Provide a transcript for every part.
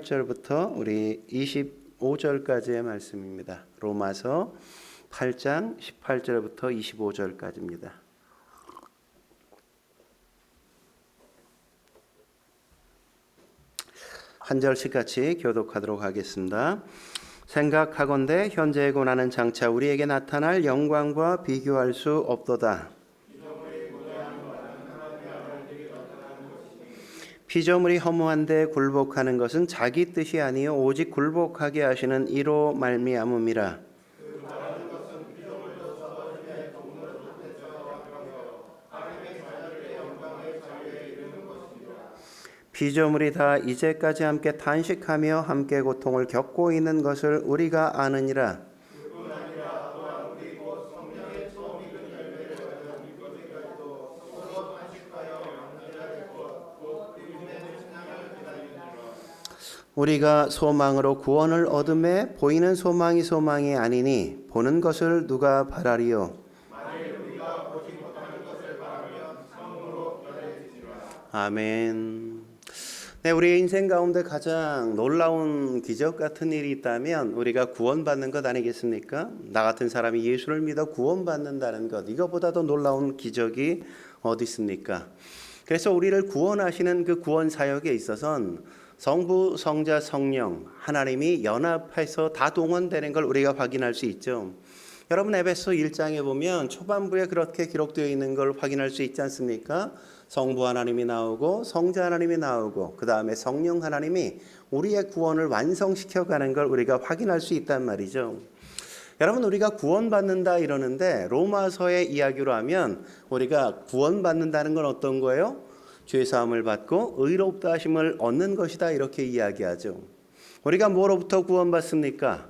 18절부터 우리 25절까지의 말씀입니다. 로마서 8장 18절부터 25절까지입니다. 한 절씩 같이 교독하도록 하겠습니다. 생각하건대 현재의 고난은 장차 우리에게 나타날 영광과 비교할 수 없도다. 피조물이 허무한데 굴복하는 것은 자기 뜻이 아니요 오직 굴복하게 하시는 이로 말미암음이라. 피조물이 다 이제까지 함께 탄식하며 함께 고통을 겪고 있는 것을 우리가 아느니라. 우리가 소망으로 구원을 얻음에 보이는 소망이 소망이 아니니 보는 것을 누가 바라리요. 아멘. 네, 우리의 인생 가운데 가장 놀라운 기적 같은 일이 있다면 우리가 구원받는 것 아니겠습니까? 나 같은 사람이 예수를 믿어 구원받는다는 것, 이거보다 더 놀라운 기적이 어디 있습니까? 그래서 우리를 구원하시는 그 구원 사역에 있어서는 성부, 성자, 성령 하나님이 연합해서 다 동원되는 걸 우리가 확인할 수 있죠. 여러분 에베소 1장에 보면 초반부에 그렇게 기록되어 있는 걸 확인할 수 있지 않습니까? 성부 하나님이 나오고 성자 하나님이 나오고 그 다음에 성령 하나님이 우리의 구원을 완성시켜가는 걸 우리가 확인할 수 있단 말이죠. 여러분 우리가 구원받는다 이러는데 로마서의 이야기로 하면 우리가 구원받는다는 건 어떤 거예요? 죄사함을 받고 의롭다 하심을 얻는 것이다 이렇게 이야기하죠. 우리가 뭐로부터 구원받습니까?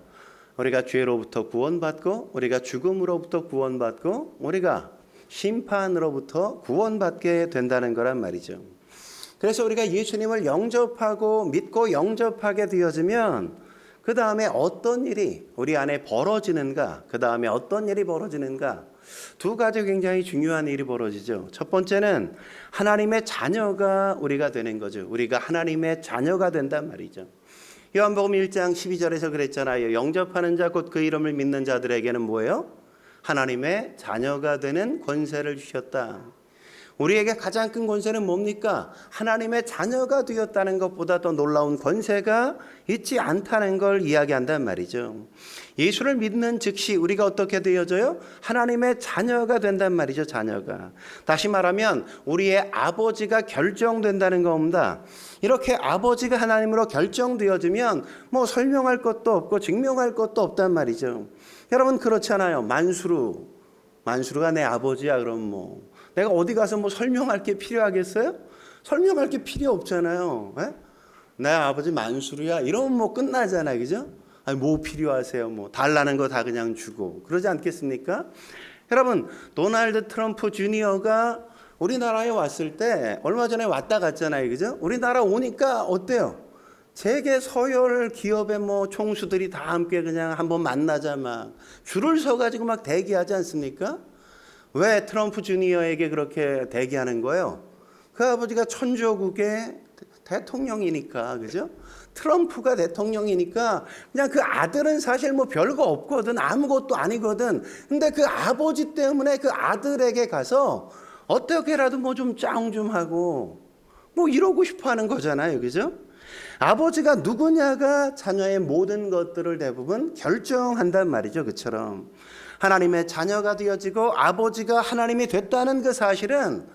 우리가 죄로부터 구원받고 우리가 죽음으로부터 구원받고 우리가 심판으로부터 구원받게 된다는 거란 말이죠. 그래서 우리가 예수님을 영접하고 믿고 영접하게 되어지면 그 다음에 어떤 일이 우리 안에 벌어지는가, 그 다음에 어떤 일이 벌어지는가, 두 가지 굉장히 중요한 일이 벌어지죠. 첫 번째는 하나님의 자녀가 우리가 되는 거죠. 우리가 하나님의 자녀가 된단 말이죠. 요한복음 1장 12절에서 그랬잖아요. 영접하는 자 곧 그 이름을 믿는 자들에게는 뭐예요? 하나님의 자녀가 되는 권세를 주셨다. 우리에게 가장 큰 권세는 뭡니까? 하나님의 자녀가 되었다는 것보다 더 놀라운 권세가 있지 않다는 걸 이야기한단 말이죠. 예수를 믿는 즉시 우리가 어떻게 되어져요? 하나님의 자녀가 된단 말이죠. 자녀가. 다시 말하면 우리의 아버지가 결정된다는 겁니다. 이렇게 아버지가 하나님으로 결정되어지면 뭐 설명할 것도 없고 증명할 것도 없단 말이죠. 여러분 그렇잖아요. 만수르가 내 아버지야 그럼 뭐 내가 어디 가서 뭐 설명할 게 필요하겠어요? 설명할 게 필요 없잖아요. 에? 내 아버지 만수르야 이러면 뭐 끝나잖아요. 그죠? 아니 뭐 필요하세요? 뭐 달라는 거 다 그냥 주고 그러지 않겠습니까? 여러분 도널드 트럼프 주니어가 우리나라에 왔을 때 얼마 전에 왔다 갔잖아요. 그죠? 우리나라 오니까 어때요? 세계 서열 기업의 뭐 총수들이 다 함께 그냥 한번 만나자 막 줄을 서가지고 막 대기하지 않습니까? 왜 트럼프 주니어에게 그렇게 대기하는 거예요? 그 아버지가 천조국의 대통령이니까, 그죠? 트럼프가 대통령이니까 그냥 그 아들은 사실 뭐 별거 없거든, 아무것도 아니거든. 근데 그 아버지 때문에 그 아들에게 가서 어떻게라도 뭐 좀 짱 좀 하고 뭐 이러고 싶어 하는 거잖아요, 그죠? 아버지가 누구냐가 자녀의 모든 것들을 대부분 결정한단 말이죠. 그처럼 하나님의 자녀가 되어지고 아버지가 하나님이 됐다는 그 사실은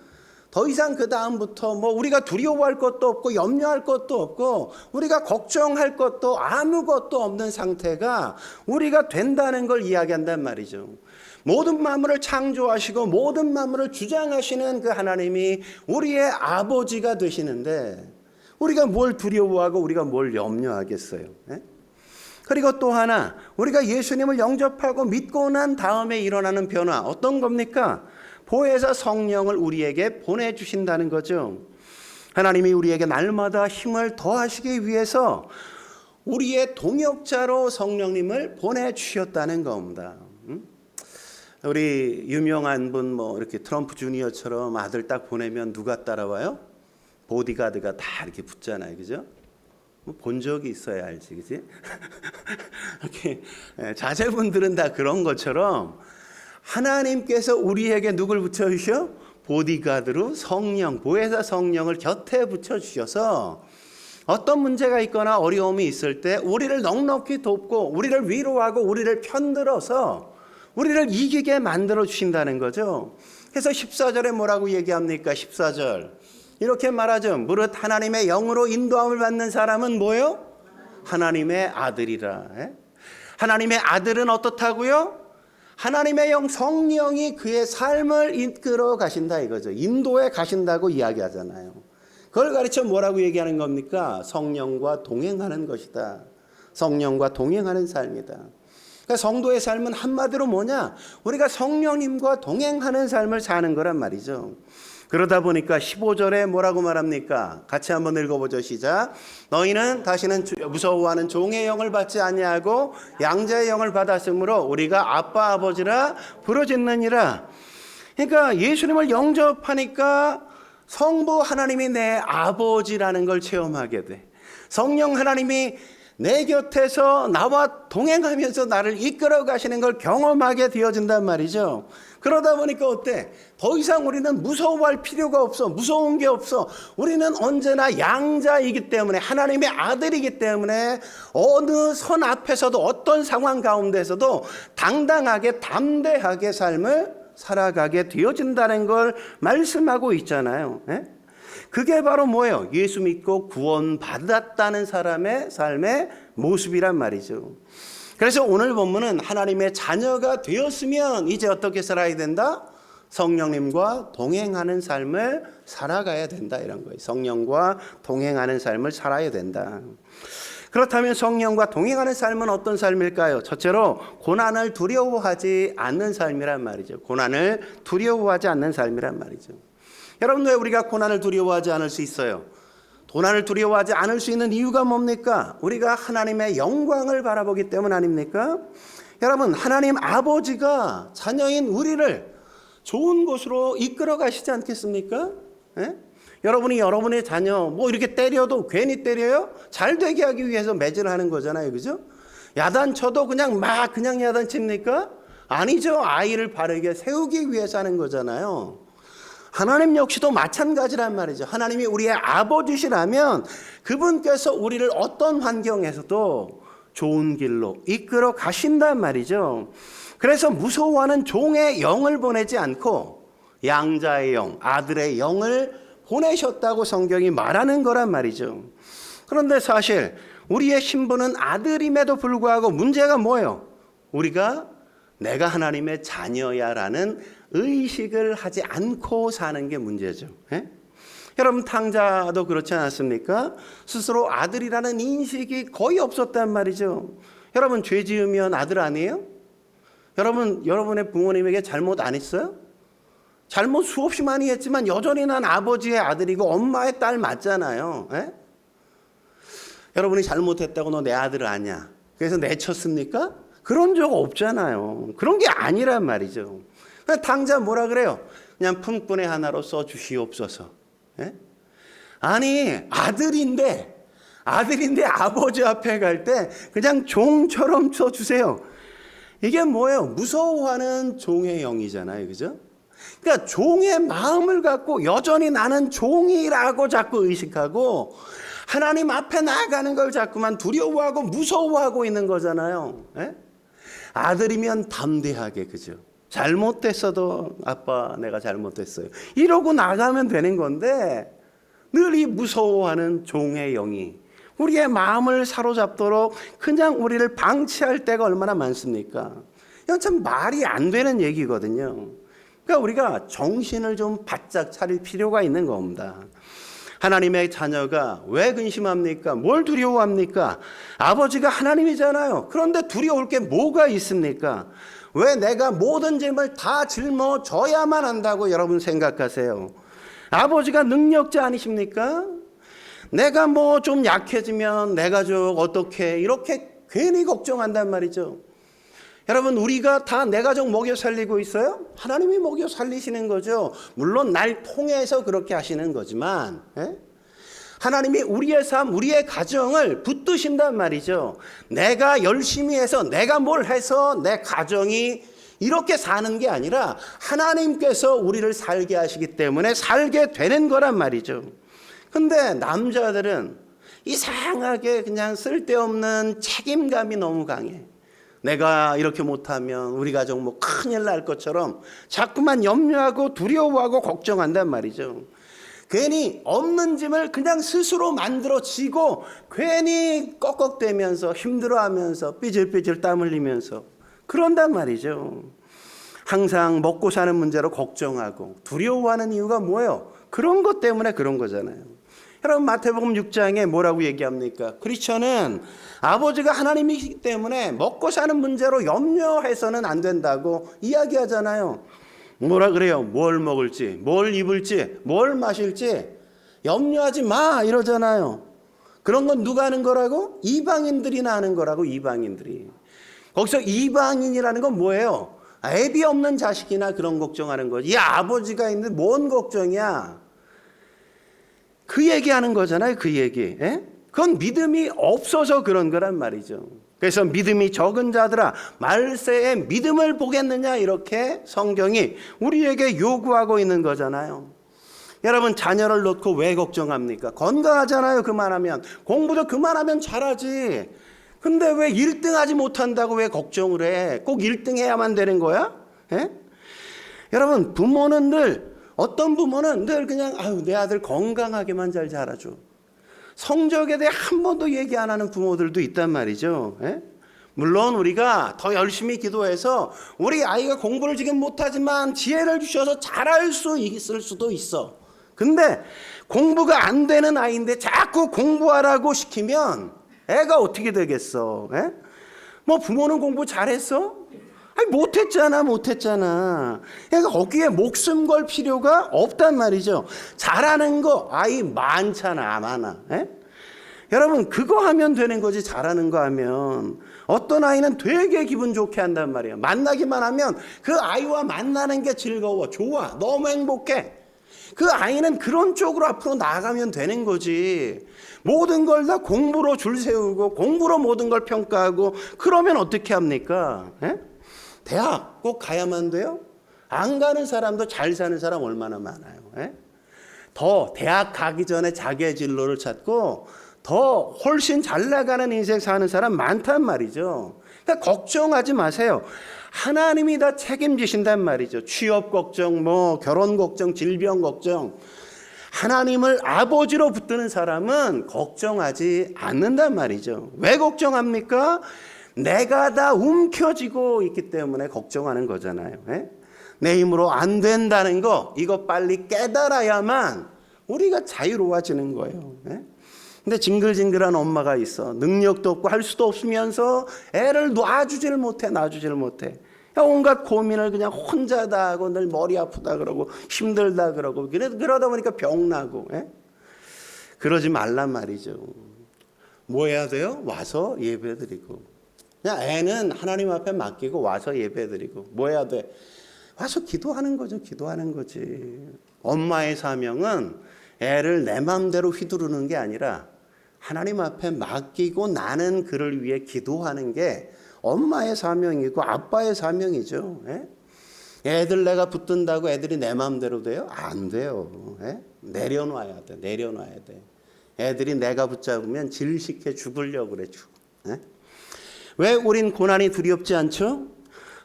더 이상 그 다음부터 뭐 우리가 두려워할 것도 없고 염려할 것도 없고 우리가 걱정할 것도 아무것도 없는 상태가 우리가 된다는 걸 이야기한단 말이죠. 모든 만물을 창조하시고 모든 만물을 주장하시는 그 하나님이 우리의 아버지가 되시는데 우리가 뭘 두려워하고 우리가 뭘 염려하겠어요? 네? 그리고 또 하나 우리가 예수님을 영접하고 믿고 난 다음에 일어나는 변화 어떤 겁니까? 보혜사 성령을 우리에게 보내주신다는 거죠. 하나님이 우리에게 날마다 힘을 더하시기 위해서 우리의 동역자로 성령님을 보내주셨다는 겁니다. 우리 유명한 분 뭐 이렇게 트럼프 주니어처럼 아들 딱 보내면 누가 따라와요? 보디가드가 다 이렇게 붙잖아요. 그죠? 본 적이 있어야 알지, 그지? 이렇게 자제분들은 다 그런 것처럼 하나님께서 우리에게 누굴 붙여주셔? 보디가드로 성령, 보혜사 성령을 곁에 붙여주셔서 어떤 문제가 있거나 어려움이 있을 때 우리를 넉넉히 돕고 우리를 위로하고 우리를 편들어서 우리를 이기게 만들어 주신다는 거죠. 그래서 14절에 뭐라고 얘기합니까? 14절 이렇게 말하죠. 무릇 하나님의 영으로 인도함을 받는 사람은 뭐요? 하나님의 아들이라. 하나님의 아들은 어떻다고요? 하나님의 영 성령이 그의 삶을 이끌어 가신다 이거죠. 인도에 가신다고 이야기하잖아요. 그걸 가르쳐 뭐라고 얘기하는 겁니까? 성령과 동행하는 것이다. 성령과 동행하는 삶이다. 그러니까 성도의 삶은 한마디로 뭐냐? 우리가 성령님과 동행하는 삶을 사는 거란 말이죠. 그러다 보니까 15절에 뭐라고 말합니까? 같이 한번 읽어보죠. 시작. 너희는 다시는 무서워하는 종의 영을 받지 아니하고 양자의 영을 받았으므로 우리가 아빠 아버지라 부르짖느니라. 그러니까 예수님을 영접하니까 성부 하나님이 내 아버지라는 걸 체험하게 돼. 성령 하나님이 내 곁에서 나와 동행하면서 나를 이끌어 가시는 걸 경험하게 되어진단 말이죠. 그러다 보니까 어때? 더 이상 우리는 무서워할 필요가 없어. 무서운 게 없어. 우리는 언제나 양자이기 때문에 하나님의 아들이기 때문에 어느 선 앞에서도 어떤 상황 가운데서도 당당하게 담대하게 삶을 살아가게 되어진다는 걸 말씀하고 있잖아요. 그게 바로 뭐예요? 예수 믿고 구원받았다는 사람의 삶의 모습이란 말이죠. 그래서 오늘 본문은 하나님의 자녀가 되었으면 이제 어떻게 살아야 된다? 성령님과 동행하는 삶을 살아가야 된다 이런 거예요. 성령과 동행하는 삶을 살아야 된다. 그렇다면 성령과 동행하는 삶은 어떤 삶일까요? 첫째로 고난을 두려워하지 않는 삶이란 말이죠. 고난을 두려워하지 않는 삶이란 말이죠. 여러분 왜 우리가 고난을 두려워하지 않을 수 있어요? 고난을 두려워하지 않을 수 있는 이유가 뭡니까? 우리가 하나님의 영광을 바라보기 때문 아닙니까? 여러분 하나님 아버지가 자녀인 우리를 좋은 곳으로 이끌어 가시지 않겠습니까? 여러분이 여러분의 자녀 뭐 이렇게 때려도 괜히 때려요? 잘 되게 하기 위해서 매질을 하는 거잖아요. 그죠? 야단쳐도 그냥 야단칩니까? 아니죠. 아이를 바르게 세우기 위해서 하는 거잖아요. 하나님 역시도 마찬가지란 말이죠. 하나님이 우리의 아버지시라면 그분께서 우리를 어떤 환경에서도 좋은 길로 이끌어 가신단 말이죠. 그래서 무서워하는 종의 영을 보내지 않고 양자의 영, 아들의 영을 보내셨다고 성경이 말하는 거란 말이죠. 그런데 사실 우리의 신분은 아들임에도 불구하고 문제가 뭐예요? 우리가 내가 하나님의 자녀야라는 의식을 하지 않고 사는 게 문제죠. 여러분 탕자도 그렇지 않았습니까? 스스로 아들이라는 인식이 거의 없었단 말이죠. 여러분 죄 지으면 아들 아니에요? 여러분의 부모님에게 잘못 안 했어요? 잘못 수없이 많이 했지만 여전히 난 아버지의 아들이고 엄마의 딸 맞잖아요. 여러분이 잘못했다고 너 내 아들 아냐? 그래서 내쳤습니까? 그런 적 없잖아요. 그런 게 아니란 말이죠. 당자 뭐라 그래요? 그냥 품꾼의 하나로 써주시옵소서. 아니 아들인데 아버지 앞에 갈 때 그냥 종처럼 써주세요. 이게 뭐예요? 무서워하는 종의 영이잖아요. 그죠? 그러니까 종의 마음을 갖고 여전히 나는 종이라고 자꾸 의식하고 하나님 앞에 나아가는 걸 자꾸만 두려워하고 무서워하고 있는 거잖아요. 아들이면 담대하게, 그죠? 잘못됐어도 아빠 내가 잘못됐어요 이러고 나가면 되는 건데 늘 이 무서워하는 종의 영이 우리의 마음을 사로잡도록 그냥 우리를 방치할 때가 얼마나 많습니까? 이건 참 말이 안 되는 얘기거든요. 그러니까 우리가 정신을 좀 바짝 차릴 필요가 있는 겁니다. 하나님의 자녀가 왜 근심합니까? 뭘 두려워합니까? 아버지가 하나님이잖아요. 그런데 두려울 게 뭐가 있습니까? 왜 내가 모든 짐을 다 짊어져야만 한다고 여러분 생각하세요? 아버지가 능력자 아니십니까? 내가 뭐 좀 약해지면 내 가족 어떻게 이렇게 괜히 걱정한단 말이죠. 여러분 우리가 다 내 가족 먹여 살리고 있어요? 하나님이 먹여 살리시는 거죠. 물론 날 통해서 그렇게 하시는 거지만 하나님이 우리의 삶, 우리의 가정을 붙드신단 말이죠. 내가 열심히 해서 내가 뭘 해서 내 가정이 이렇게 사는 게 아니라 하나님께서 우리를 살게 하시기 때문에 살게 되는 거란 말이죠. 근데 남자들은 이상하게 그냥 쓸데없는 책임감이 너무 강해. 내가 이렇게 못하면 우리 가정 뭐 큰일 날 것처럼 자꾸만 염려하고 두려워하고 걱정한단 말이죠. 괜히 없는 짐을 그냥 스스로 만들어지고 괜히 꺽꺽대면서 힘들어하면서 삐질삐질 땀 흘리면서 그런단 말이죠. 항상 먹고 사는 문제로 걱정하고 두려워하는 이유가 뭐예요? 그런 것 때문에 그런 거잖아요. 여러분 마태복음 6장에 뭐라고 얘기합니까? 크리스천은 아버지가 하나님이기 때문에 먹고 사는 문제로 염려해서는 안 된다고 이야기하잖아요. 뭐라 그래요? 뭘 먹을지, 뭘 입을지, 뭘 마실지 염려하지 마 이러잖아요. 그런 건 누가 하는 거라고? 이방인들이나 하는 거라고. 이방인들이. 거기서 이방인이라는 건 뭐예요? 애비 없는 자식이나 그런 걱정하는 거지. 야, 아버지가 있는데 뭔 걱정이야? 그 얘기하는 거잖아요. 그 얘기. 에? 그건 믿음이 없어서 그런 거란 말이죠. 그래서 믿음이 적은 자들아 말세에 믿음을 보겠느냐 이렇게 성경이 우리에게 요구하고 있는 거잖아요. 여러분 자녀를 놓고 왜 걱정합니까? 건강하잖아요. 그만하면. 공부도 그만하면 잘하지. 근데 왜 1등 하지 못한다고 왜 걱정을 해? 꼭 1등 해야만 되는 거야? 에? 여러분 부모는 늘 어떤 부모는 늘 그냥 아유 내 아들 건강하게만 잘 자라줘. 성적에 대해 한 번도 얘기 안 하는 부모들도 있단 말이죠. 에? 물론 우리가 더 열심히 기도해서 우리 아이가 공부를 지금 못하지만 지혜를 주셔서 잘할 수 있을 수도 있어. 근데 공부가 안 되는 아이인데 자꾸 공부하라고 시키면 애가 어떻게 되겠어? 에? 뭐 부모는 공부 잘했어? 아니 못했잖아. 그러니까 거기에 목숨 걸 필요가 없단 말이죠. 잘하는 거 아이 많아. 에? 여러분 그거 하면 되는 거지. 잘하는 거 하면. 어떤 아이는 되게 기분 좋게 한단 말이에요. 만나기만 하면 그 아이와 만나는 게 즐거워. 좋아. 너무 행복해. 그 아이는 그런 쪽으로 앞으로 나아가면 되는 거지. 모든 걸 다 공부로 줄 세우고 공부로 모든 걸 평가하고 그러면 어떻게 합니까? 에? 대학 꼭 가야만 돼요? 안 가는 사람도 잘 사는 사람 얼마나 많아요. 에? 더 대학 가기 전에 자기의 진로를 찾고 더 훨씬 잘 나가는 인생 사는 사람 많단 말이죠. 그러니까 걱정하지 마세요. 하나님이 다 책임지신단 말이죠. 취업 걱정, 뭐 결혼 걱정, 질병 걱정. 하나님을 아버지로 붙드는 사람은 걱정하지 않는단 말이죠. 왜 걱정합니까? 내가 다 움켜쥐고 있기 때문에 걱정하는 거잖아요. 에? 내 힘으로 안 된다는 거 이거 빨리 깨달아야만 우리가 자유로워지는 거예요. 에? 근데 징글징글한 엄마가 있어. 능력도 없고 할 수도 없으면서 애를 놔주질 못해. 온갖 고민을 그냥 혼자 다 하고 늘 머리 아프다 그러고 힘들다 그러고 그러다 보니까 병나고. 에? 그러지 말란 말이죠. 뭐 해야 돼요? 와서 예배드리고. 그냥 애는 하나님 앞에 맡기고 와서 예배드리고. 뭐 해야 돼? 와서 기도하는 거죠. 기도하는 거지. 엄마의 사명은 애를 내 마음대로 휘두르는 게 아니라 하나님 앞에 맡기고 나는 그를 위해 기도하는 게 엄마의 사명이고 아빠의 사명이죠. 예? 애들 내가 붙든다고 애들이 내 마음대로 돼요? 안 돼요. 예? 내려놔야 돼. 애들이 내가 붙잡으면 질식해 죽으려고 그래. 예? 왜 우린 고난이 두렵지 않죠?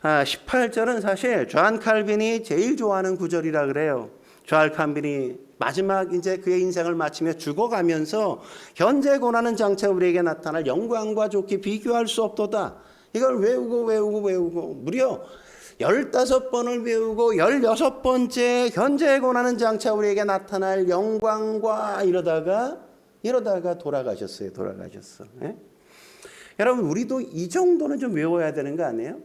18절은 사실 존 칼빈이 제일 좋아하는 구절이라 그래요. 존 칼빈이 마지막 이제 그의 인생을 마치며 죽어가면서 현재 고난은 장차 우리에게 나타날 영광과 좋게 비교할 수 없도다. 이걸 외우고 무려 15번을 외우고 16번째 현재 고난은 장차 우리에게 나타날 영광과 이러다가 돌아가셨어요. 예? 여러분 우리도 이 정도는 좀 외워야 되는 거 아니에요?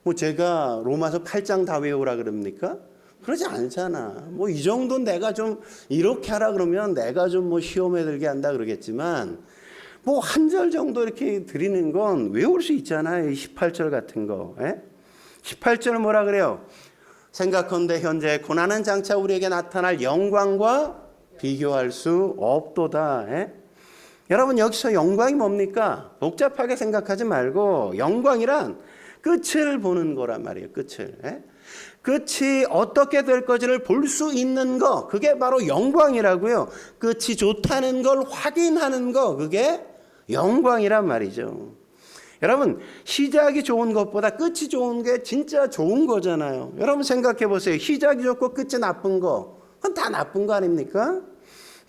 뭐 제가 로마서 8장 다 외우라 그럽니까? 그러지 않잖아. 뭐 이 정도는 내가 좀 이렇게 하라 그러면 내가 좀 뭐 시험에 들게 한다 그러겠지만 뭐 한 절 정도 이렇게 드리는 건 외울 수 있잖아요. 18절 같은 거. 예? 18절 뭐라 그래요? 생각컨대 현재 고난은 장차 우리에게 나타날 영광과 비교할 수 없도다. 예? 여러분 여기서 영광이 뭡니까? 복잡하게 생각하지 말고 영광이란 끝을 보는 거란 말이에요. 끝을. 예? 끝이 어떻게 될 것을 볼 수 있는 거, 그게 바로 영광이라고요. 끝이 좋다는 걸 확인하는 거, 그게 영광이란 말이죠. 여러분 시작이 좋은 것보다 끝이 좋은 게 진짜 좋은 거잖아요. 여러분 생각해 보세요. 시작이 좋고 끝이 나쁜 거, 그건 다 나쁜 거 아닙니까?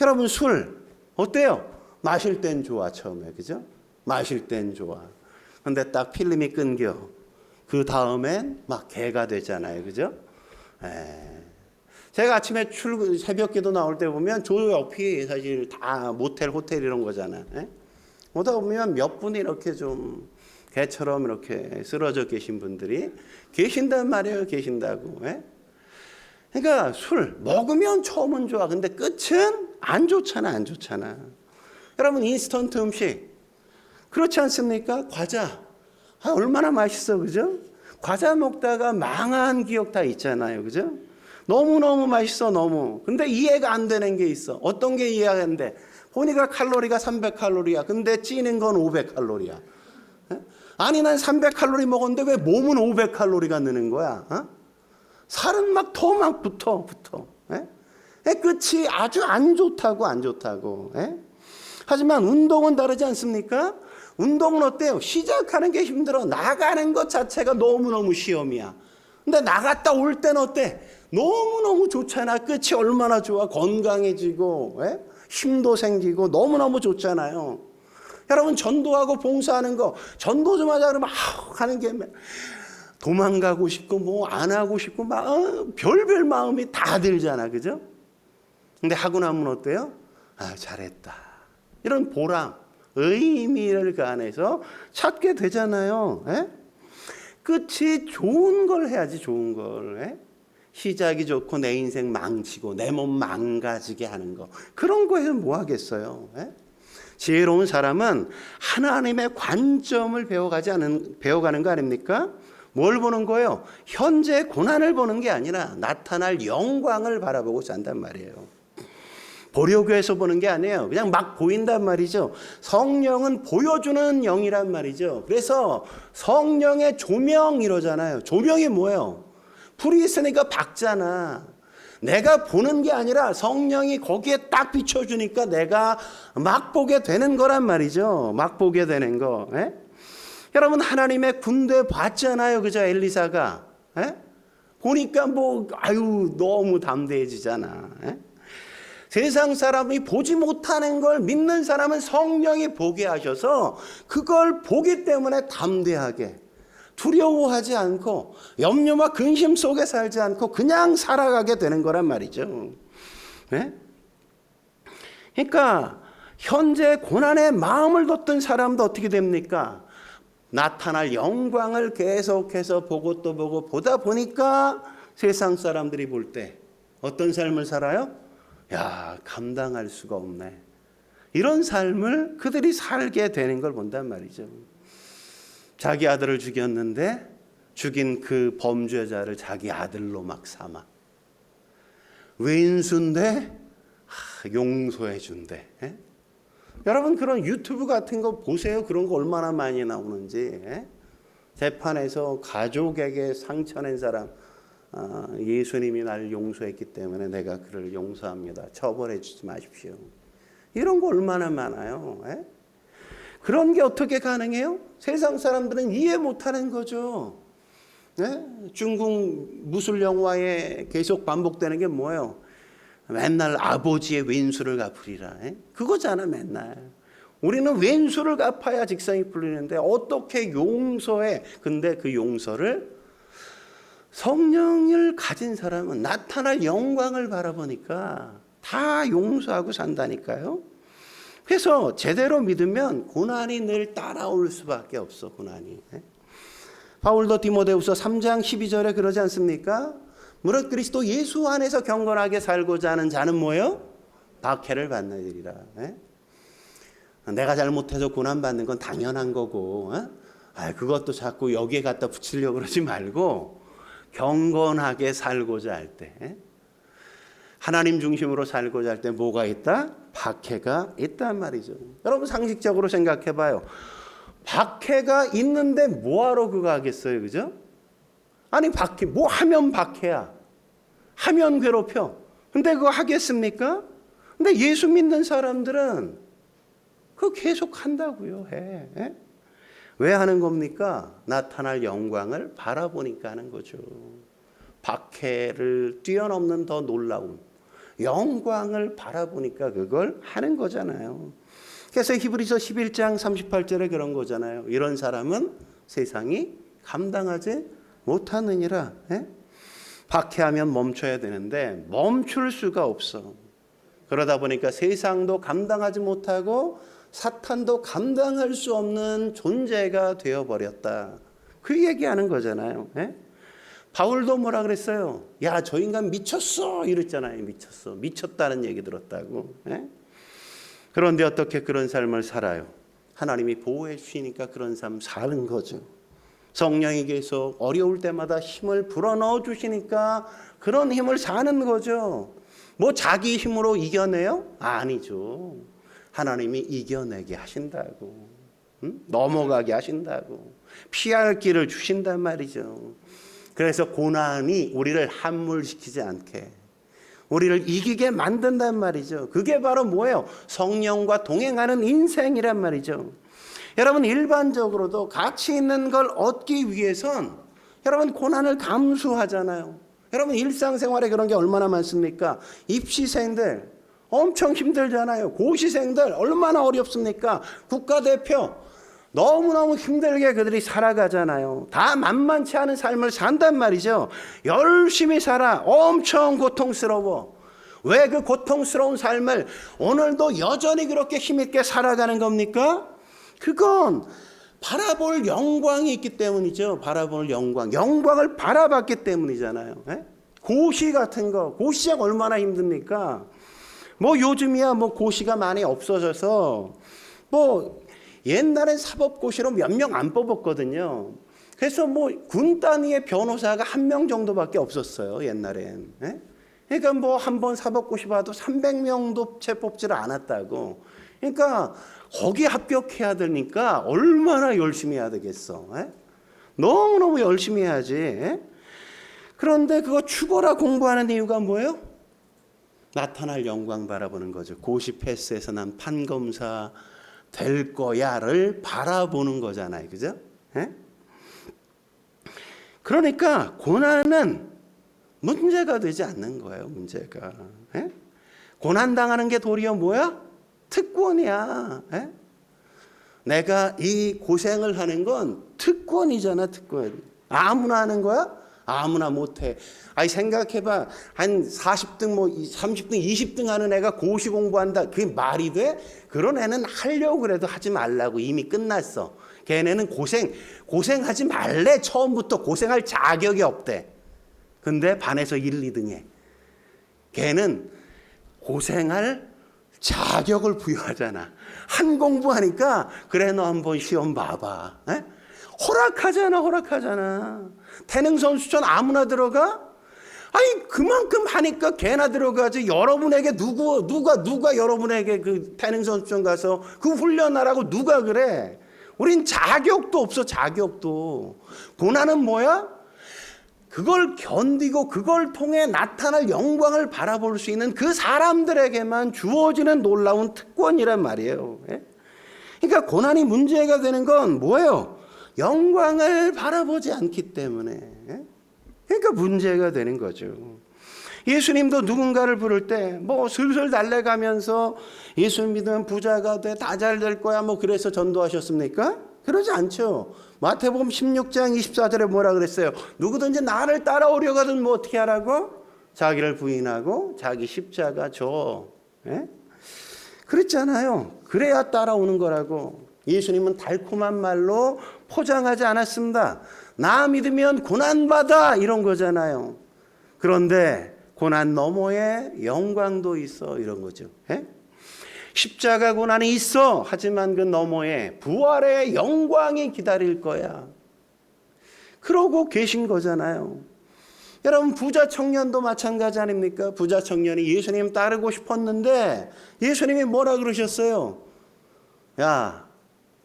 여러분 술 어때요? 마실 땐 좋아 처음에, 그죠? 마실 땐 좋아. 근데 딱 필름이 끊겨. 그 다음엔 막 개가 되잖아요, 그죠? 제가 아침에 새벽기도 나올 때 보면 저 옆이 사실 다 모텔, 호텔 이런 거잖아요. 오다 보면 몇 분이 이렇게 좀 개처럼 이렇게 쓰러져 계신 분들이 계신단 말이에요, 계신다고. 그러니까 술 먹으면 처음은 좋아. 근데 끝은 안 좋잖아, 안 좋잖아. 여러분 인스턴트 음식 그렇지 않습니까? 과자 얼마나 맛있어, 그죠? 과자 먹다가 망한 기억 다 있잖아요, 그죠? 너무너무 맛있어, 너무. 근데 이해가 안 되는 게 있어. 어떤 게 이해가 안 돼? 보니까 칼로리가 300칼로리야. 근데 찌는 건 500칼로리야. 아니 난 300칼로리 먹었는데 왜 몸은 500칼로리가 느는 거야? 살은 막 더 막 붙어. 끝이 아주 안 좋다고, 안 좋다고. 하지만 운동은 다르지 않습니까? 운동은 어때요? 시작하는 게 힘들어. 나가는 것 자체가 너무너무 시험이야. 근데 나갔다 올 때는 어때? 너무너무 좋잖아. 끝이 얼마나 좋아. 건강해지고 힘도 생기고 너무너무 좋잖아요. 여러분 전도하고 봉사하는 거, 전도 좀 하자 그러면 하는 게 도망가고 싶고 뭐 안 하고 싶고 막 별별 마음이 다 들잖아, 그죠? 근데 하고 나면 어때요? 아, 잘했다. 이런 보람, 의미를 그 안에서 찾게 되잖아요. 끝이 좋은 걸 해야지, 좋은 걸. 시작이 좋고 내 인생 망치고 내 몸 망가지게 하는 거, 그런 거에서 뭐 하겠어요? 지혜로운 사람은 하나님의 관점을 배워가는 거 아닙니까? 뭘 보는 거예요? 현재 고난을 보는 게 아니라 나타날 영광을 바라보고 산단 말이에요. 보려고 해서 보는 게 아니에요. 그냥 막 보인단 말이죠. 성령은 보여주는 영이란 말이죠. 그래서 성령의 조명 이러잖아요. 조명이 뭐예요? 불이 있으니까 밝잖아. 내가 보는 게 아니라 성령이 거기에 딱 비춰주니까 내가 막 보게 되는 거란 말이죠. 막 보게 되는 거. 여러분 하나님의 군대 봤잖아요, 그죠? 엘리사가. 보니까 뭐 너무 담대해지잖아. 세상 사람이 보지 못하는 걸 믿는 사람은 성령이 보게 하셔서 그걸 보기 때문에 담대하게, 두려워하지 않고 염려와 근심 속에 살지 않고 그냥 살아가게 되는 거란 말이죠. 그러니까 현재 고난에 마음을 뒀던 사람도 어떻게 됩니까? 나타날 영광을 계속해서 보고 또 보고 보다 보니까 세상 사람들이 볼 때 어떤 삶을 살아요? 야, 감당할 수가 없네. 이런 삶을 그들이 살게 되는 걸 본단 말이죠. 자기 아들을 죽였는데 죽인 그 범죄자를 자기 아들로 막 삼아. 왼수인데 용서해 준대. 여러분 그런 유튜브 같은 거 보세요. 그런 거 얼마나 많이 나오는지. 재판에서 가족에게 상처낸 사람, 예수님이 나를 용서했기 때문에 내가 그를 용서합니다. 처벌해 주지 마십시오. 이런 거 얼마나 많아요. 그런 게 어떻게 가능해요? 세상 사람들은 이해 못하는 거죠. 중국 무술 영화에 계속 반복되는 게 뭐예요? 맨날 아버지의 왼수를 갚으리라. 그거잖아 맨날. 우리는 왼수를 갚아야 직성이 풀리는데 어떻게 용서해? 근데 그 용서를 성령을 가진 사람은 나타날 영광을 바라보니까 다 용서하고 산다니까요. 그래서 제대로 믿으면 고난이 늘 따라올 수밖에 없어. 고난이. 바울도 디모데후서 3장 12절에 그러지 않습니까? 무릇 그리스도 예수 안에서 경건하게 살고자 하는 자는 뭐예요? 박해를 받느니라. 내가 잘못해서 고난받는 건 당연한 거고, 그것도 자꾸 여기에 갖다 붙이려고 그러지 말고 경건하게 살고자 할 때, 하나님 중심으로 살고자 할 때 뭐가 있다? 박해가 있단 말이죠. 여러분 상식적으로 생각해 봐요. 박해가 있는데 뭐하러 그거 하겠어요, 그죠? 아니 박해, 뭐 하면 박해야, 하면 괴롭혀. 근데 그거 하겠습니까? 근데 예수 믿는 사람들은 그거 계속 한다고요. 해. 왜 하는 겁니까? 나타날 영광을 바라보니까 하는 거죠. 박해를 뛰어넘는 더 놀라운 영광을 바라보니까 그걸 하는 거잖아요. 그래서 히브리서 11장 38절에 그런 거잖아요. 이런 사람은 세상이 감당하지 못하느니라. 박해하면 멈춰야 되는데 멈출 수가 없어. 그러다 보니까 세상도 감당하지 못하고 사탄도 감당할 수 없는 존재가 되어버렸다. 그 얘기하는 거잖아요. 바울도 뭐라 그랬어요? 야, 저 인간 미쳤어 이랬잖아요. 미쳤어. 미쳤다는 얘기 들었다고. 그런데 어떻게 그런 삶을 살아요? 하나님이 보호해 주시니까 그런 삶 사는 거죠. 성령이 계속 어려울 때마다 힘을 불어넣어 주시니까 그런 힘을 사는 거죠. 뭐 자기 힘으로 이겨내요? 아니죠. 하나님이 이겨내게 하신다고. 넘어가게 하신다고. 피할 길을 주신단 말이죠. 그래서 고난이 우리를 함몰시키지 않게, 우리를 이기게 만든단 말이죠. 그게 바로 뭐예요? 성령과 동행하는 인생이란 말이죠. 여러분 일반적으로도 가치 있는 걸 얻기 위해선 여러분 고난을 감수하잖아요. 여러분 일상생활에 그런 게 얼마나 많습니까? 입시생들 엄청 힘들잖아요. 고시생들 얼마나 어렵습니까? 국가대표 너무너무 힘들게 그들이 살아가잖아요. 다 만만치 않은 삶을 산단 말이죠. 열심히 살아. 엄청 고통스러워. 왜 그 고통스러운 삶을 오늘도 여전히 그렇게 힘있게 살아가는 겁니까? 그건 바라볼 영광이 있기 때문이죠. 바라볼 영광. 영광을 바라봤기 때문이잖아요. 고시 같은 거. 고시작 얼마나 힘듭니까? 뭐 요즘이야 뭐 고시가 많이 없어져서 뭐 옛날엔 사법고시로 몇 명 안 뽑았거든요. 그래서 뭐 군 단위의 변호사가 1명 정도밖에 없었어요. 옛날엔. 그러니까 뭐 한 번 사법고시 봐도 300명도 채 뽑지를 않았다고. 그러니까 거기 합격해야 되니까 얼마나 열심히 해야 되겠어. 너무너무 열심히 해야지. 그런데 그거 죽어라 공부하는 이유가 뭐예요? 나타날 영광 바라보는 거죠. 고시 패스해서 난 판검사 될 거야를 바라보는 거잖아요. 그죠? 그러니까 고난은 문제가 되지 않는 거예요. 문제가. 고난당하는 게 도리어 뭐야? 특권이야. 내가 이 고생을 하는 건 특권이잖아. 특권. 아무나 하는 거야? 아무나 못해. 아니 생각해봐. 한 40등 뭐 30등 20등 하는 애가 고시 공부한다. 그게 말이 돼? 그런 애는 하려고 그래도 하지 말라고. 이미 끝났어. 걔네는 고생하지 말래. 처음부터 고생할 자격이 없대. 근데 반에서 1, 2등해. 걔는 고생할 자격을 부여하잖아. 한 공부하니까 그래 너 한번 시험 봐봐. 허락하잖아. 태능 선수촌 아무나 들어가? 아니 그만큼 하니까 걔나 들어가지. 여러분에게 누가 여러분에게 그 태능 선수촌 가서 그 훈련하라고 누가 그래? 우린 자격도 없어. 자격도. 고난은 뭐야? 그걸 견디고 그걸 통해 나타날 영광을 바라볼 수 있는 그 사람들에게만 주어지는 놀라운 특권이란 말이에요. 그러니까 고난이 문제가 되는 건 뭐예요? 영광을 바라보지 않기 때문에. 그러니까 문제가 되는 거죠. 예수님도 누군가를 부를 때 뭐 슬슬 달래가면서 예수 믿으면 부자가 돼, 다 잘 될 거야 뭐 그래서 전도하셨습니까? 그러지 않죠. 마태복음 16장 24절에 뭐라 그랬어요? 누구든지 나를 따라오려거든 뭐 어떻게 하라고? 자기를 부인하고 자기 십자가 줘. 그랬잖아요. 그래야 따라오는 거라고. 예수님은 달콤한 말로 포장하지 않았습니다. 나 믿으면 고난받아 이런 거잖아요. 그런데 고난 너머에 영광도 있어 이런 거죠. 십자가 고난이 있어. 하지만 그 너머에 부활의 영광이 기다릴 거야. 그러고 계신 거잖아요. 여러분 부자 청년도 마찬가지 아닙니까? 부자 청년이 예수님 따르고 싶었는데 예수님이 뭐라 그러셨어요? 야,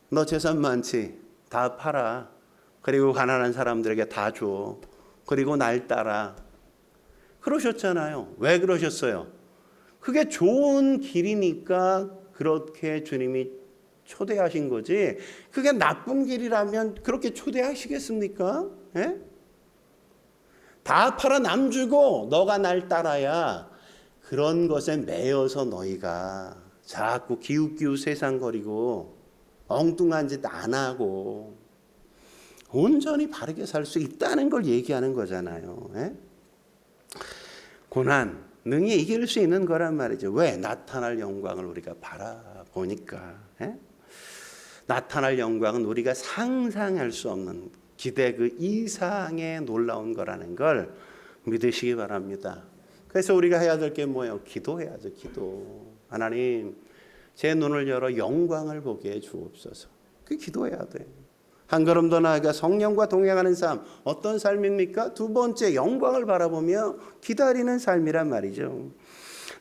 너 재산 많지? 다 팔아. 그리고 가난한 사람들에게 다 줘. 그리고 날 따라. 그러셨잖아요. 왜 그러셨어요? 그게 좋은 길이니까 그렇게 주님이 초대하신 거지. 그게 나쁜 길이라면 그렇게 초대하시겠습니까? 예? 다 팔아 남 주고 너가 날 따라야. 그런 것에 매여서 너희가 자꾸 기웃기웃 세상거리고 엉뚱한 짓 안 하고 온전히 바르게 살 수 있다는 걸 얘기하는 거잖아요. 예? 고난 능히 이길 수 있는 거란 말이죠. 왜? 나타날 영광을 우리가 바라보니까. 예? 나타날 영광은 우리가 상상할 수 없는 기대 그 이상의 놀라운 거라는 걸 믿으시기 바랍니다. 그래서 우리가 해야 될 게 뭐예요? 기도해야죠. 기도. 하나님, 제 눈을 열어 영광을 보게 해 주옵소서. 그 기도해야 돼요. 한 걸음 더 나아가 성령과 동행하는 삶. 어떤 삶입니까? 두 번째, 영광을 바라보며 기다리는 삶이란 말이죠.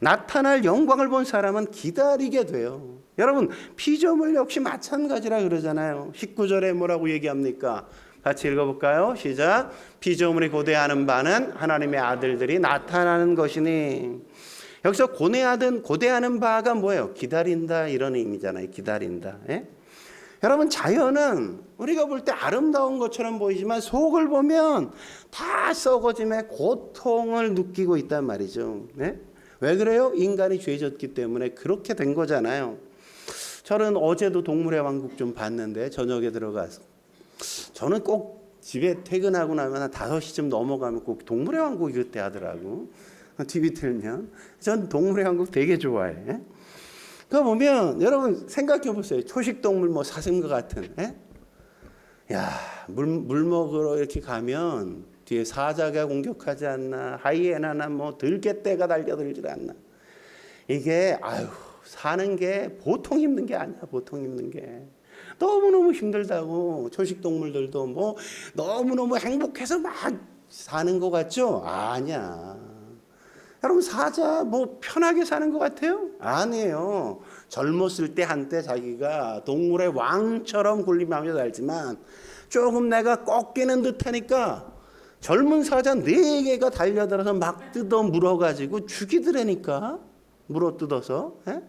나타날 영광을 본 사람은 기다리게 돼요. 여러분, 피조물 역시 마찬가지라 그러잖아요. 19절에 뭐라고 얘기합니까? 같이 읽어볼까요? 시작. 피조물이 고대하는 바는 하나님의 아들들이 나타나는 것이니. 여기서 고대하는 바가 뭐예요? 기다린다 이런 의미잖아요. 기다린다. 예? 여러분, 자연은 우리가 볼 때 아름다운 것처럼 보이지만 속을 보면 다 썩어짐의 고통을 느끼고 있단 말이죠. 네? 왜 그래요? 인간이 죄졌기 때문에 그렇게 된 거잖아요. 저는 어제도 동물의 왕국 좀 봤는데 저녁에 들어가서 저는 꼭 집에 퇴근하고 나면 한 5시쯤 넘어가면 꼭 동물의 왕국이 그때 하더라고. TV 틀면. 전 동물의 왕국 되게 좋아해. 그거 보면 여러분 생각해 보세요. 초식동물 뭐 사슴과 같은. 야, 물 먹으러 이렇게 가면 뒤에 사자가 공격하지 않나, 하이에나나 뭐 들개떼가 달려들질 않나. 이게 사는 게 보통 힘든 게 아니야. 보통 힘든 게. 너무너무 힘들다고. 초식동물들도 뭐 너무너무 행복해서 막 사는 것 같죠? 아니야. 여러분, 사자 뭐 편하게 사는 것 같아요? 아니에요. 젊었을 때 한때 자기가 동물의 왕처럼 군림하며 살지만 조금 내가 꺾이는 듯하니까 젊은 사자 4개가 달려들어서 막 뜯어 물어가지고 죽이더라니까. 물어 뜯어서. 에?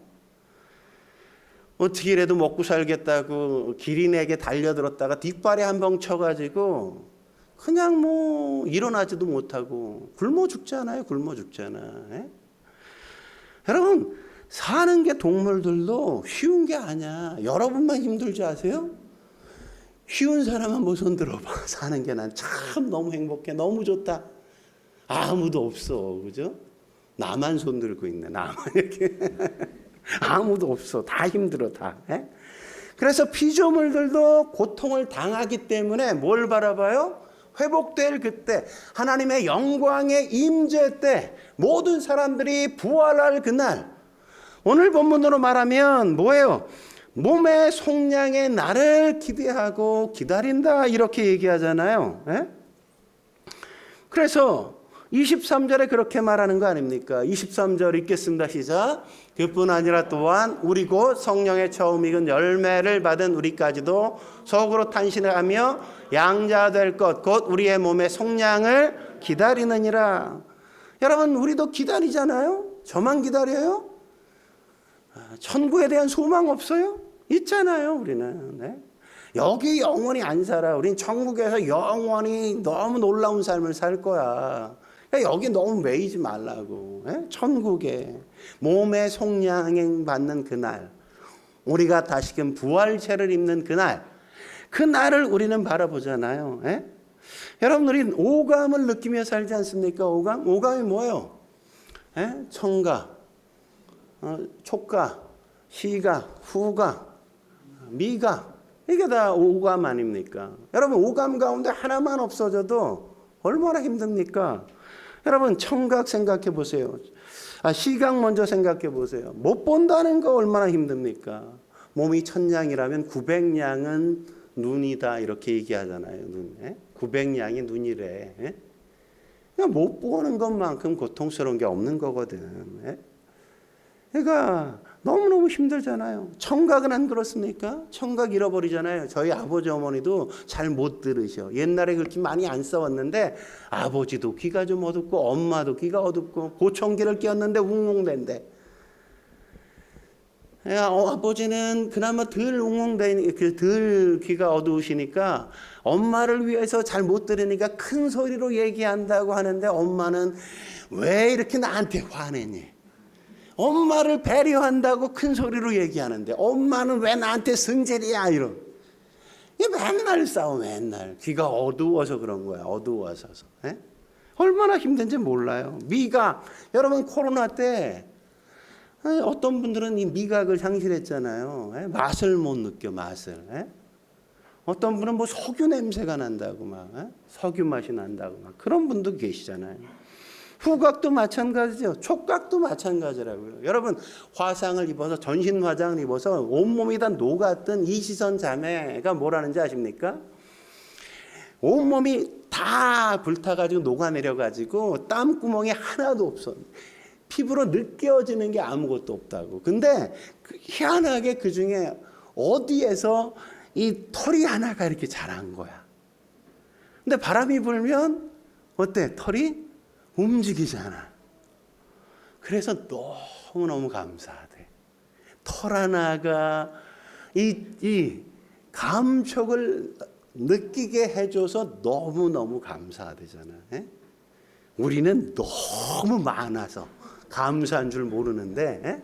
어떻게라도 먹고 살겠다고 기린에게 달려들었다가 뒷발에 한 방 쳐가지고 그냥 뭐 일어나지도 못하고 굶어 죽잖아요. 굶어 죽잖아. 에? 여러분, 사는 게 동물들도 쉬운 게 아니야. 여러분만 힘들지 아세요? 쉬운 사람 한번 손 들어봐. 사는 게 난 참 너무 행복해. 너무 좋다. 아무도 없어. 그죠? 나만 손 들고 있네. 나만 이렇게. 아무도 없어. 다 힘들어. 다. 에? 그래서 피조물들도 고통을 당하기 때문에 뭘 바라봐요? 회복될 그때, 하나님의 영광의 임재 때, 모든 사람들이 부활할 그날. 오늘 본문으로 말하면 뭐예요? 몸의 속량의 날을 기대하고 기다린다 이렇게 얘기하잖아요. 에? 그래서 23절에 그렇게 말하는 거 아닙니까? 23절 읽겠습니다. 시작. 그뿐 아니라 또한 우리 곧 성령의 처음 익은 열매를 받은 우리까지도 속으로 탄신하며 양자 될 것 곧 우리의 몸의 속량을 기다리느니라. 여러분, 우리도 기다리잖아요. 저만 기다려요? 천국에 대한 소망 없어요? 있잖아요. 우리는. 네? 여기 영원히 안 살아. 우린 천국에서 영원히 너무 놀라운 삶을 살 거야. 여기 너무 매이지 말라고. 천국에 몸의 속량 받는 그날, 우리가 다시금 부활체를 입는 그날, 그날을 우리는 바라보잖아요. 여러분, 우리 오감을 느끼며 살지 않습니까? 오감이 뭐예요? 청각, 촉각, 시각, 후각, 미각, 이게 다 오감 아닙니까? 여러분, 오감 가운데 하나만 없어져도 얼마나 힘듭니까? 여러분, 청각 생각해 보세요. 시각 먼저 생각해 보세요. 못 본다는 거 얼마나 힘듭니까? 몸이 1000냥이라면 900냥은 눈이다 이렇게 얘기하잖아요. 900냥이 눈이래. 그냥 못 보는 것만큼 고통스러운 게 없는 거거든. 예? 그러니까 너무너무 힘들잖아요. 청각은 안 그렇습니까? 청각 잃어버리잖아요. 저희 아버지 어머니도 잘 못 들으셔. 옛날에 그렇게 많이 안 싸웠는데 아버지도 귀가 좀 어둡고 엄마도 귀가 어둡고 보청기를 꼈는데 웅웅댄대. 아버지는 그나마 덜 귀가 어두우시니까 엄마를 위해서 잘 못 들으니까 큰 소리로 얘기한다고 하는데 엄마는 왜 이렇게 나한테 화내니? 엄마를 배려한다고 큰 소리로 얘기하는데 엄마는 왜 나한테 승질이야 이런. 맨날 싸워 맨날. 귀가 어두워서 그런 거야. 어두워서. 에? 얼마나 힘든지 몰라요. 미각. 여러분 코로나 때 어떤 분들은 이 미각을 상실했잖아요. 에? 맛을 못 느껴 맛을. 에? 어떤 분은 뭐 석유 냄새가 난다고 막 석유 맛이 난다고 막 그런 분도 계시잖아요. 후각도 마찬가지죠. 촉각도 마찬가지라고요. 여러분 화상을 입어서 전신 화상을 입어서 온몸이 다 녹았던 이시선 자매가 뭐라는지 아십니까? 온몸이 다 불타가지고 녹아내려가지고 땀구멍이 하나도 없어. 피부로 느껴지는 게 아무것도 없다고. 근데 희한하게 그 중에 어디에서 이 털이 하나가 이렇게 자란 거야. 근데 바람이 불면 어때? 털이 움직이잖아. 그래서 너무너무 감사하대. 털 하나가 이 감촉을 느끼게 해줘서 너무너무 감사하대잖아. 에? 우리는 너무 많아서 감사한 줄 모르는데 에?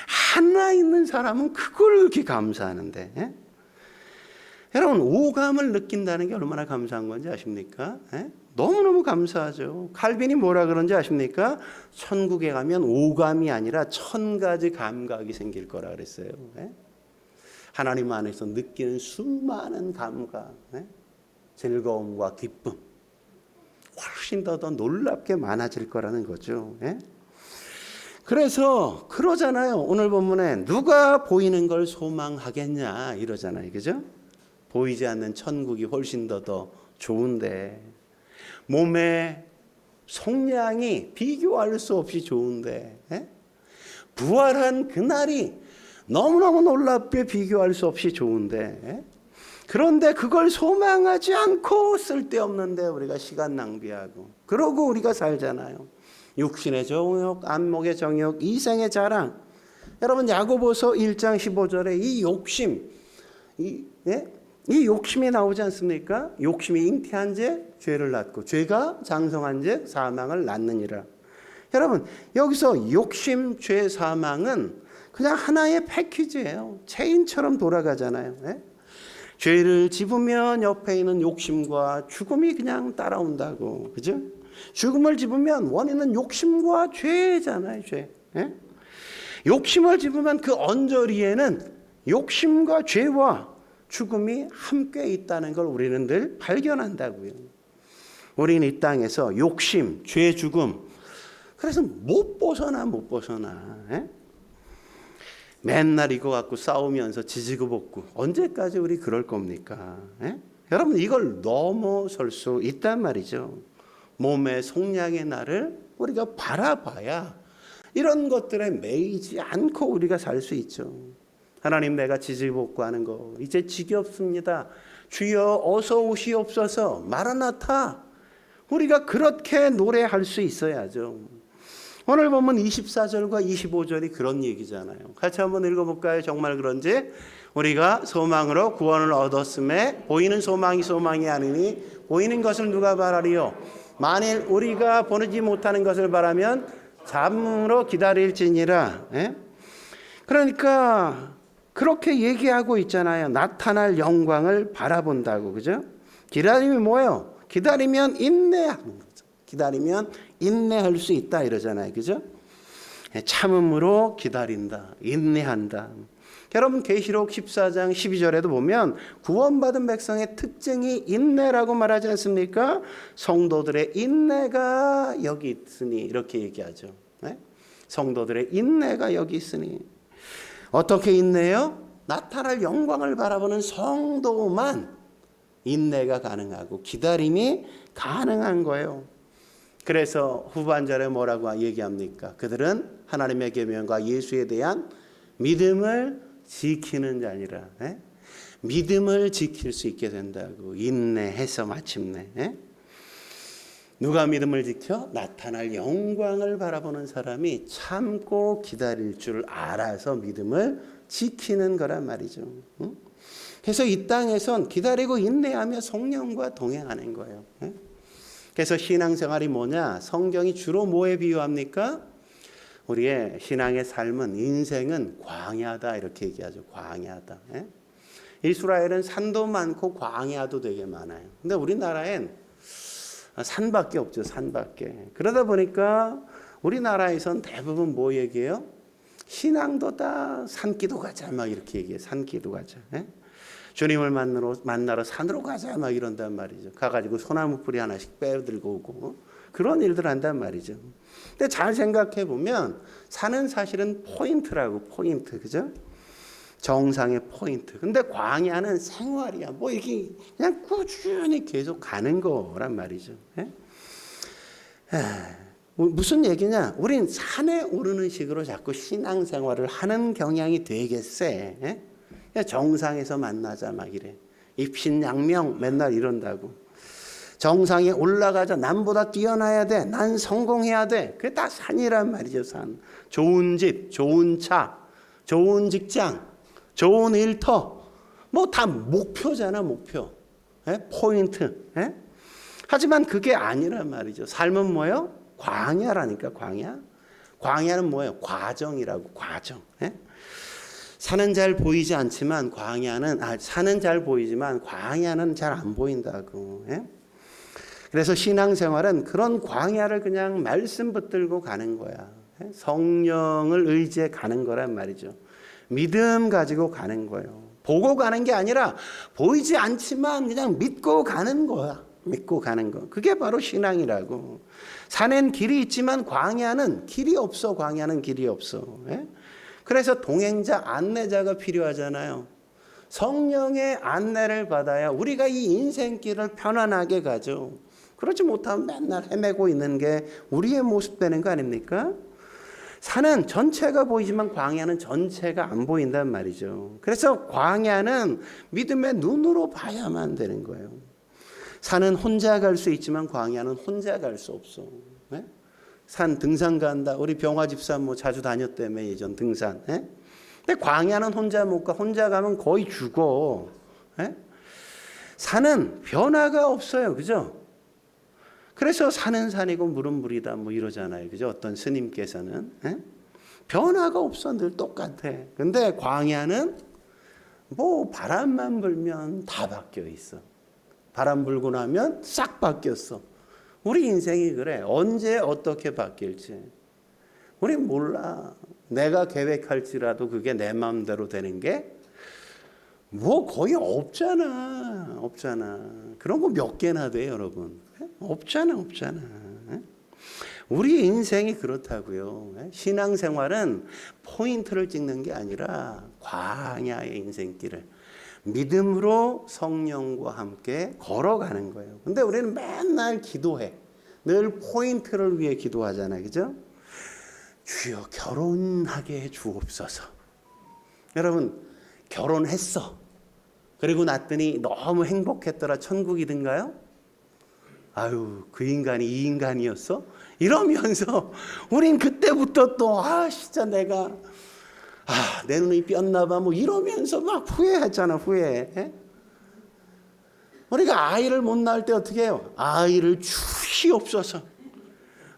하나 있는 사람은 그걸 그렇게 감사하는데 에? 여러분 오감을 느낀다는 게 얼마나 감사한 건지 아십니까? 에? 너무너무 감사하죠. 칼빈이 뭐라 그런지 아십니까? 천국에 가면 오감이 아니라 1000가지 감각이 생길 거라 그랬어요. 에? 하나님 안에서 느끼는 수많은 감각, 에? 즐거움과 기쁨 훨씬 더 놀랍게 많아질 거라는 거죠. 에? 그래서 그러잖아요. 오늘 본문에 누가 보이는 걸 소망하겠냐 이러잖아요. 그죠? 보이지 않는 천국이 훨씬 더 좋은데 몸의 속량이 비교할 수 없이 좋은데 에? 부활한 그날이 너무너무 놀랍게 비교할 수 없이 좋은데 에? 그런데 그걸 소망하지 않고 쓸데없는데 우리가 시간 낭비하고 그러고 우리가 살잖아요. 육신의 정욕, 안목의 정욕, 이생의 자랑. 여러분 야고보서 1장 15절에 이 욕심 이 욕심이 나오지 않습니까? 욕심이 잉태한 제 죄를 낳고 죄가 장성한 제 사망을 낳느니라. 여러분 여기서 욕심, 죄, 사망은 그냥 하나의 패키지예요. 체인처럼 돌아가잖아요. 예? 죄를 집으면 옆에 있는 욕심과 죽음이 그냥 따라온다고. 그죠? 죽음을 집으면 원인은 욕심과 죄잖아요. 죄. 예? 욕심을 집으면 그 언저리에는 욕심과 죄와 죽음이 함께 있다는 걸 우리는 늘 발견한다고요. 우리는 이 땅에서 욕심, 죄, 죽음 그래서 못 벗어나. 에? 맨날 이거 갖고 싸우면서 지지고 볶고 언제까지 우리 그럴 겁니까? 에? 여러분 이걸 넘어설 수 있단 말이죠. 몸의 속량의 날을 우리가 바라봐야 이런 것들에 매이지 않고 우리가 살 수 있죠. 하나님 내가 지지복구하는 거 이제 지겹습니다. 주여 어서 오시옵소서 마라나타. 우리가 그렇게 노래할 수 있어야죠. 오늘 보면 24절과 25절이 그런 얘기잖아요. 같이 한번 읽어볼까요? 정말 그런지 우리가 소망으로 구원을 얻었음에 보이는 소망이 소망이 아니니 보이는 것을 누가 바라리요? 만일 우리가 보지 못하는 것을 바라면 잠으로 기다릴지니라. 에? 그러니까 그렇게 얘기하고 있잖아요. 나타날 영광을 바라본다고. 그죠? 기다림이 뭐예요? 기다리면 인내하는 거죠. 기다리면 인내할 수 있다 이러잖아요. 그죠? 참음으로 기다린다. 인내한다. 여러분 계시록 14장 12절에도 보면 구원받은 백성의 특징이 인내라고 말하지 않습니까? 성도들의 인내가 여기 있으니 이렇게 얘기하죠. 네? 성도들의 인내가 여기 있으니 어떻게 인내요? 나타날 영광을 바라보는 성도만 인내가 가능하고 기다림이 가능한 거예요. 그래서 후반절에 뭐라고 얘기합니까? 그들은 하나님의 계명과 예수에 대한 믿음을 지키는 자니라. 믿음을 지킬 수 있게 된다고. 인내해서 마침내. 누가 믿음을 지켜? 나타날 영광을 바라보는 사람이 참고 기다릴 줄 알아서 믿음을 지키는 거란 말이죠. 그래서 이 땅에선 기다리고 인내하며 성령과 동행하는 거예요. 그래서 신앙생활이 뭐냐? 성경이 주로 뭐에 비유합니까? 우리의 신앙의 삶은, 인생은 광야다 이렇게 얘기하죠. 광야다. 이스라엘은 산도 많고 광야도 되게 많아요. 근데 우리나라엔 산밖에 없죠. 산밖에. 그러다 보니까 우리나라에선 대부분 뭐 얘기해요? 신앙도 다 산기도 가자 막 이렇게 얘기해요. 산기도 가자. 주님을 만나러 산으로 가자 막 이런단 말이죠. 가가지고 소나무 뿌리 하나씩 빼들고 오고 그런 일들 한단 말이죠. 근데 잘 생각해 보면 산은 사실은 포인트라고. 포인트, 그죠? 정상의 포인트. 근데 광야는 생활이야. 뭐 이렇게 그냥 꾸준히 계속 가는 거란 말이죠. 무슨 얘기냐? 우린 산에 오르는 식으로 자꾸 신앙생활을 하는 경향이 되게 세. 정상에서 만나자 막 이래. 입신양명 맨날 이런다고. 정상에 올라가자. 남보다 뛰어나야 돼. 난 성공해야 돼. 그게 다 산이란 말이죠. 산. 좋은 집, 좋은 차, 좋은 직장, 좋은 일터. 뭐 다 목표잖아. 목표. 포인트. 하지만 그게 아니란 말이죠. 삶은 뭐예요? 광야라니까. 광야. 광야는 뭐예요? 과정이라고. 과정. 산은 잘 보이지 않지만 산은 잘 보이지만 광야는 잘 안 보인다고. 그래서 신앙생활은 그런 광야를 그냥 말씀 붙들고 가는 거야. 성령을 의지해 가는 거란 말이죠. 믿음 가지고 가는 거예요. 보고 가는 게 아니라 보이지 않지만 그냥 믿고 가는 거야. 믿고 가는 거. 그게 바로 신앙이라고. 산엔 길이 있지만 광야는 길이 없어. 광야는 길이 없어. 그래서 동행자, 안내자가 필요하잖아요. 성령의 안내를 받아야 우리가 이 인생길을 편안하게 가죠. 그렇지 못하면 맨날 헤매고 있는 게 우리의 모습 되는 거 아닙니까? 산은 전체가 보이지만 광야는 전체가 안 보인단 말이죠. 그래서 광야는 믿음의 눈으로 봐야만 되는 거예요. 산은 혼자 갈 수 있지만 광야는 혼자 갈 수 없어. 산 등산 간다. 우리 병화 집사 뭐 자주 다녔다며 예전 등산. 근데 광야는 혼자 못 가. 혼자 가면 거의 죽어. 산은 변화가 없어요. 그죠? 그래서 산은 산이고 물은 물이다 뭐 이러잖아요. 그죠? 어떤 스님께서는. 변화가 없어. 늘 똑같아. 근데 광야는 뭐 바람만 불면 다 바뀌어 있어. 바람 불고 나면 싹 바뀌었어. 우리 인생이 그래. 언제 어떻게 바뀔지 우리 몰라. 내가 계획할지라도 그게 내 마음대로 되는 게 뭐 거의 없잖아. 그런 거 몇 개나 돼 여러분. 없잖아. 우리 인생이 그렇다고요. 신앙생활은 포인트를 찍는 게 아니라 광야의 인생길을 믿음으로 성령과 함께 걸어가는 거예요. 근데 우리는 맨날 기도해. 늘 포인트를 위해 기도하잖아요. 그죠? 주여 결혼하게 해 주옵소서. 여러분 결혼했어. 그리고 났더니 너무 행복했더라. 천국이든가요? 아유 그 인간이 이 인간이었어? 이러면서 우린 그때부터 또 진짜 내가 내 눈이 삐었나 봐 뭐 이러면서 막 후회하잖아. 후회. 우리가 아이를 못 낳을 때 어떻게 해요? 아이를 주시옵소서.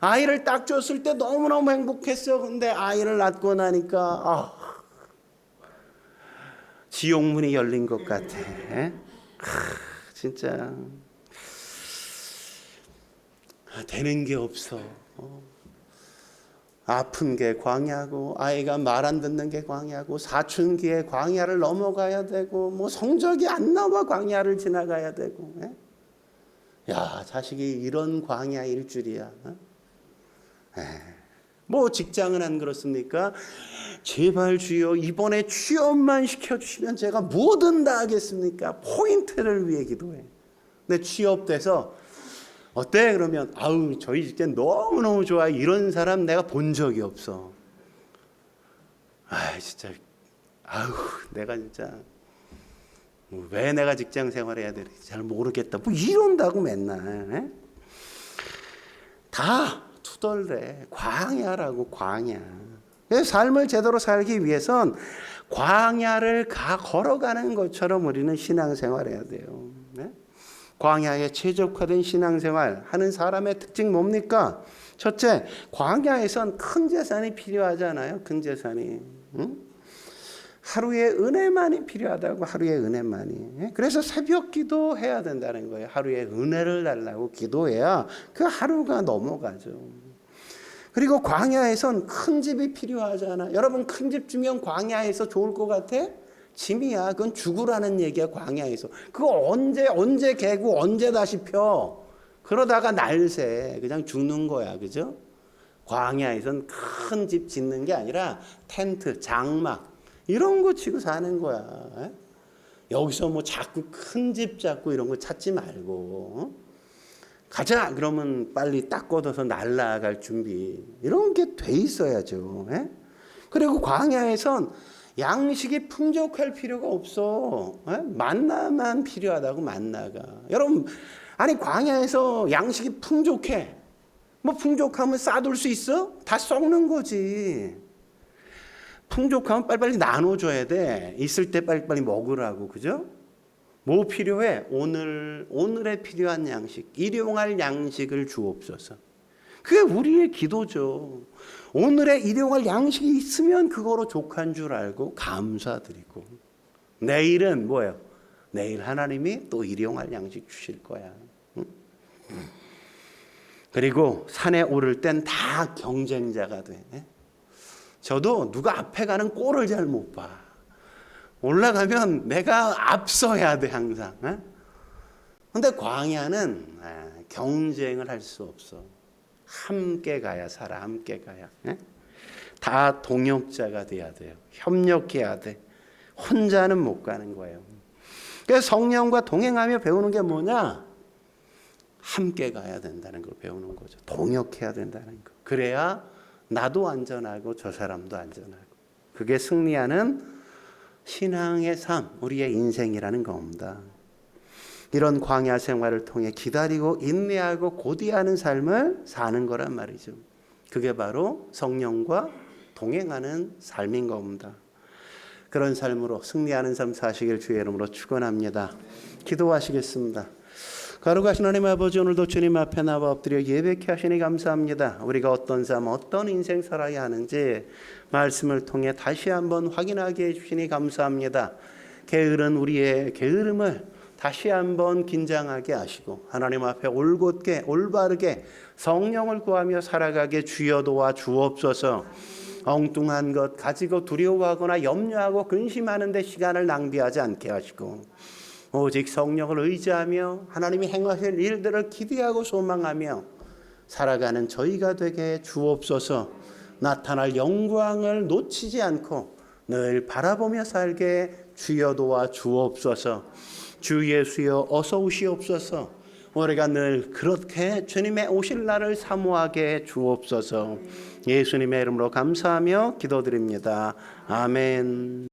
아이를 딱 줬을 때 너무너무 행복했어. 근데 아이를 낳고 나니까 지옥문이 열린 것 같아. 진짜 되는 게 없어. 아픈 게 광야고 아이가 말 안 듣는 게 광야고 사춘기에 광야를 넘어가야 되고 뭐 성적이 안 나와 광야를 지나가야 되고. 야 자식이 이런 광야일 줄이야. 뭐 직장은 안 그렇습니까? 제발 주여 이번에 취업만 시켜주시면 제가 뭐든 다 하겠습니까? 포인트를 위해 기도해. 근데 취업돼서 어때? 그러면 아우 저희 직장 너무너무 좋아. 이런 사람 내가 본 적이 없어. 아 진짜 아우 내가 진짜 왜 내가 직장 생활해야 되는지 잘 모르겠다. 뭐 이런다고 맨날. 에? 다 투덜대. 광야라고 광야. 삶을 제대로 살기 위해선 광야를 걸어가는 것처럼 우리는 신앙생활해야 돼요. 네? 광야에 최적화된 신앙생활 하는 사람의 특징 뭡니까? 첫째, 광야에선 큰 재산이 필요하잖아요. 큰 재산이. 응? 하루의 은혜만이 필요하다고. 하루의 은혜만이. 그래서 새벽 기도해야 된다는 거예요. 하루의 은혜를 달라고 기도해야 그 하루가 넘어가죠. 그리고 광야에선 큰 집이 필요하잖아. 여러분 큰 집 주면 광야에서 좋을 것 같아? 짐이야. 그건 죽으라는 얘기야. 광야에서. 그거 언제 개고 언제 다시 펴. 그러다가 날새 그냥 죽는 거야. 그죠? 광야에선 큰 집 짓는 게 아니라 텐트, 장막 이런 거 치고 사는 거야. 여기서 뭐 자꾸 큰 집 잡고 이런 거 찾지 말고 가자 그러면 빨리 딱 걷어서 날아갈 준비 이런 게 돼 있어야죠. 그리고 광야에선 양식이 풍족할 필요가 없어. 만나만 필요하다고. 만나가. 여러분 아니 광야에서 양식이 풍족해. 뭐 풍족하면 싸둘 수 있어? 다 썩는 거지. 풍족하면 빨리빨리 나눠줘야 돼. 있을 때 빨리빨리 먹으라고. 그죠? 뭐 필요해? 오늘에 필요한 양식, 일용할 양식을 주옵소서. 그게 우리의 기도죠. 오늘에 일용할 양식이 있으면 그거로 족한 줄 알고 감사드리고, 내일은 뭐예요? 내일 하나님이 또 일용할 양식 주실 거야. 그리고 산에 오를 땐 다 경쟁자가 돼. 저도 누가 앞에 가는 꼴을 잘 못 봐. 올라가면 내가 앞서야 돼 항상. 근데 광야는 경쟁을 할 수 없어. 함께 가야 살아. 함께 가야. 다 동역자가 돼야 돼요. 협력해야 돼. 혼자는 못 가는 거예요. 그래서 성령과 동행하며 배우는 게 뭐냐? 함께 가야 된다는 걸 배우는 거죠. 동역해야 된다는 거. 그래야 나도 안전하고 저 사람도 안전하고. 그게 승리하는 신앙의 삶, 우리의 인생이라는 겁니다. 이런 광야 생활을 통해 기다리고 인내하고 고대하는 삶을 사는 거란 말이죠. 그게 바로 성령과 동행하는 삶인 겁니다. 그런 삶으로 승리하는 삶 사시길 주의 이름으로 축원합니다. 기도하시겠습니다. 거룩하신 하나님 아버지, 오늘도 주님 앞에 나와 엎드려 예배케 하시니 감사합니다. 우리가 어떤 삶, 어떤 인생 살아야 하는지 말씀을 통해 다시 한번 확인하게 해주시니 감사합니다. 게으른 우리의 게으름을 다시 한번 긴장하게 하시고 하나님 앞에 올곧게 올바르게 성령을 구하며 살아가게 주여 도와 주옵소서. 엉뚱한 것 가지고 두려워하거나 염려하고 근심하는 데 시간을 낭비하지 않게 하시고 오직 성령을 의지하며 하나님이 행하실 일들을 기대하고 소망하며 살아가는 저희가 되게 주옵소서. 나타날 영광을 놓치지 않고 늘 바라보며 살게 주여 도와 주옵소서. 주 예수여 어서 오시옵소서. 우리가 늘 그렇게 주님의 오실 날을 사모하게 주옵소서. 예수님의 이름으로 감사하며 기도드립니다. 아멘.